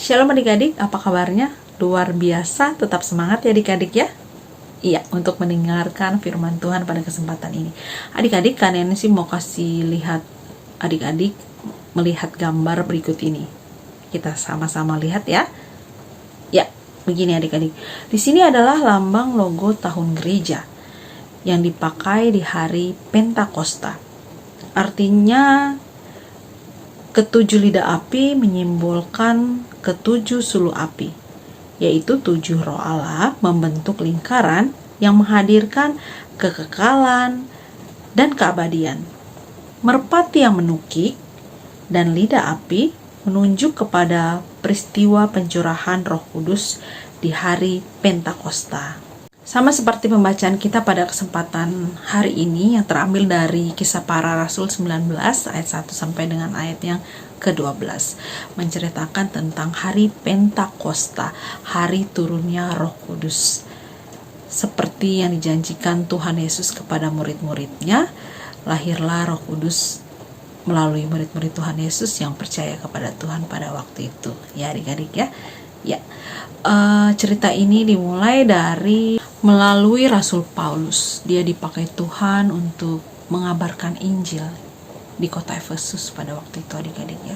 Shalom adik-adik, apa kabarnya? Luar biasa, tetap semangat ya adik-adik ya. Iya, untuk mendengarkan firman Tuhan pada kesempatan ini. Adik-adik, kalian sih mau kasih lihat adik-adik melihat gambar berikut ini. Kita sama-sama lihat ya. Ya, begini adik-adik. Di sini adalah lambang logo tahun gereja yang dipakai di hari Pentakosta. Artinya ketujuh lidah api menyimbolkan ketujuh sulu api, yaitu 7 roh Allah membentuk lingkaran yang menghadirkan kekekalan dan keabadian. Merpati yang menukik dan lidah api menunjuk kepada peristiwa pencurahan Roh Kudus di hari Pentakosta. Sama seperti pembacaan kita pada kesempatan hari ini yang terambil dari Kisah Para Rasul 19 ayat 1 sampai dengan ayat yang ke-12, menceritakan tentang hari Pentakosta, hari turunnya Roh Kudus. Seperti yang dijanjikan Tuhan Yesus kepada murid-muridnya, lahirlah Roh Kudus melalui murid-murid Tuhan Yesus yang percaya kepada Tuhan pada waktu itu. Ya adik-adik ya. Ya, cerita ini dimulai dari melalui Rasul Paulus. Dia dipakai Tuhan untuk mengabarkan Injil di kota Efesus pada waktu itu adik-adik ya.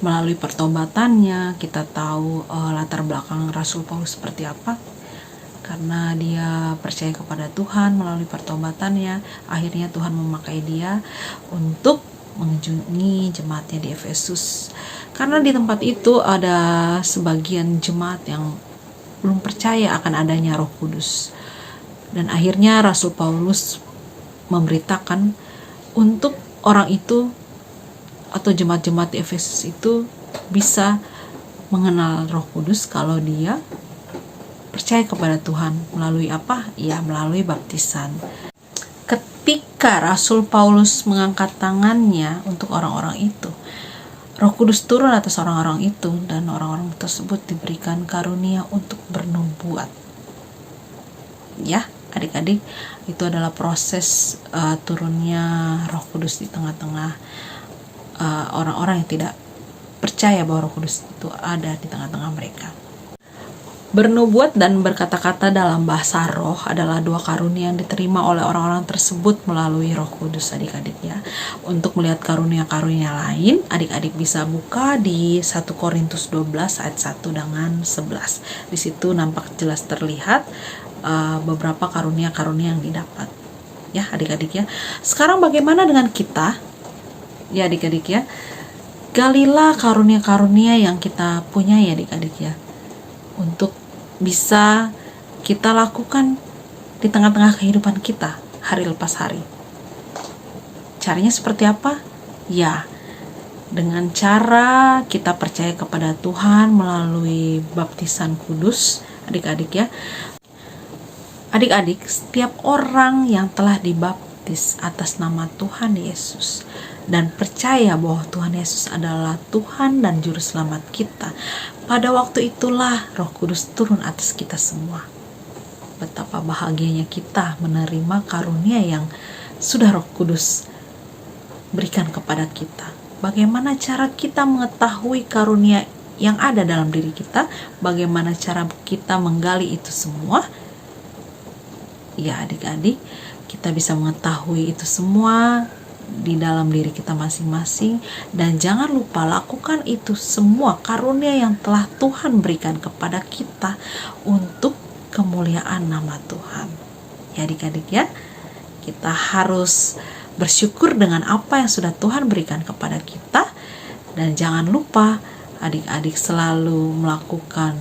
Melalui pertobatannya kita tahu latar belakang Rasul Paulus seperti apa. Karena dia percaya kepada Tuhan melalui pertobatannya, akhirnya Tuhan memakai dia untuk mengunjungi jemaatnya di Efesus. Karena di tempat itu ada sebagian jemaat yang belum percaya akan adanya Roh Kudus. Dan akhirnya Rasul Paulus memberitakan untuk orang itu atau jemaat-jemaat di Efesus itu bisa mengenal Roh Kudus kalau dia percaya kepada Tuhan. Melalui apa? Ya, melalui baptisan. Ketika Rasul Paulus mengangkat tangannya untuk orang-orang itu, Roh Kudus turun atas orang-orang itu dan orang-orang tersebut diberikan karunia untuk bernubuat. Ya, adik-adik, itu adalah proses turunnya Roh Kudus di tengah-tengah orang-orang yang tidak percaya bahwa Roh Kudus itu ada di tengah-tengah mereka. Bernubuat dan berkata-kata dalam bahasa roh adalah 2 karunia yang diterima oleh orang-orang tersebut melalui Roh Kudus adik-adik ya. Untuk melihat karunia-karunia lain, adik-adik bisa buka di 1 Korintus 12 ayat 1 dengan 11. Di situ nampak jelas terlihat beberapa karunia-karunia yang didapat. Ya adik-adik ya. Sekarang bagaimana dengan kita? Ya adik-adik ya. Galilah karunia-karunia yang kita punya ya adik-adik ya, untuk bisa kita lakukan di tengah-tengah kehidupan kita hari lepas hari. Caranya seperti apa? Ya, dengan cara kita percaya kepada Tuhan melalui baptisan kudus adik-adik ya. Adik-adik, setiap orang yang telah dibaptis atas nama Tuhan Yesus dan percaya bahwa Tuhan Yesus adalah Tuhan dan Juru Selamat kita, pada waktu itulah Roh Kudus turun atas kita semua. Betapa bahagianya kita menerima karunia yang sudah Roh Kudus berikan kepada kita. Bagaimana cara kita mengetahui karunia yang ada dalam diri kita? Bagaimana cara kita menggali itu semua? Ya adik-adik, kita bisa mengetahui itu semua di dalam diri kita masing-masing, dan jangan lupa lakukan itu semua karunia yang telah Tuhan berikan kepada kita untuk kemuliaan nama Tuhan. Ya adik-adik ya, kita harus bersyukur dengan apa yang sudah Tuhan berikan kepada kita, dan jangan lupa adik-adik selalu melakukan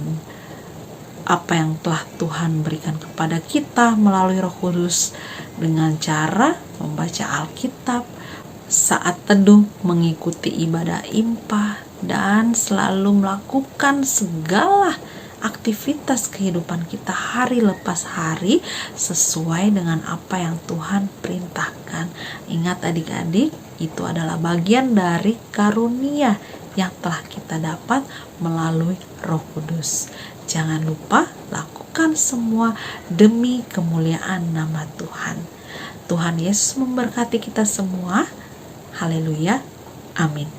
apa yang telah Tuhan berikan kepada kita melalui Roh Kudus dengan cara membaca Alkitab, saat teduh, mengikuti ibadah impah, dan selalu melakukan segala aktivitas kehidupan kita hari lepas hari sesuai dengan apa yang Tuhan perintahkan. Ingat adik-adik, itu adalah bagian dari karunia yang telah kita dapat melalui Roh Kudus. Jangan lupa lakukan semua demi kemuliaan nama Tuhan. Tuhan Yesus memberkati kita semua. Haleluya. Amin.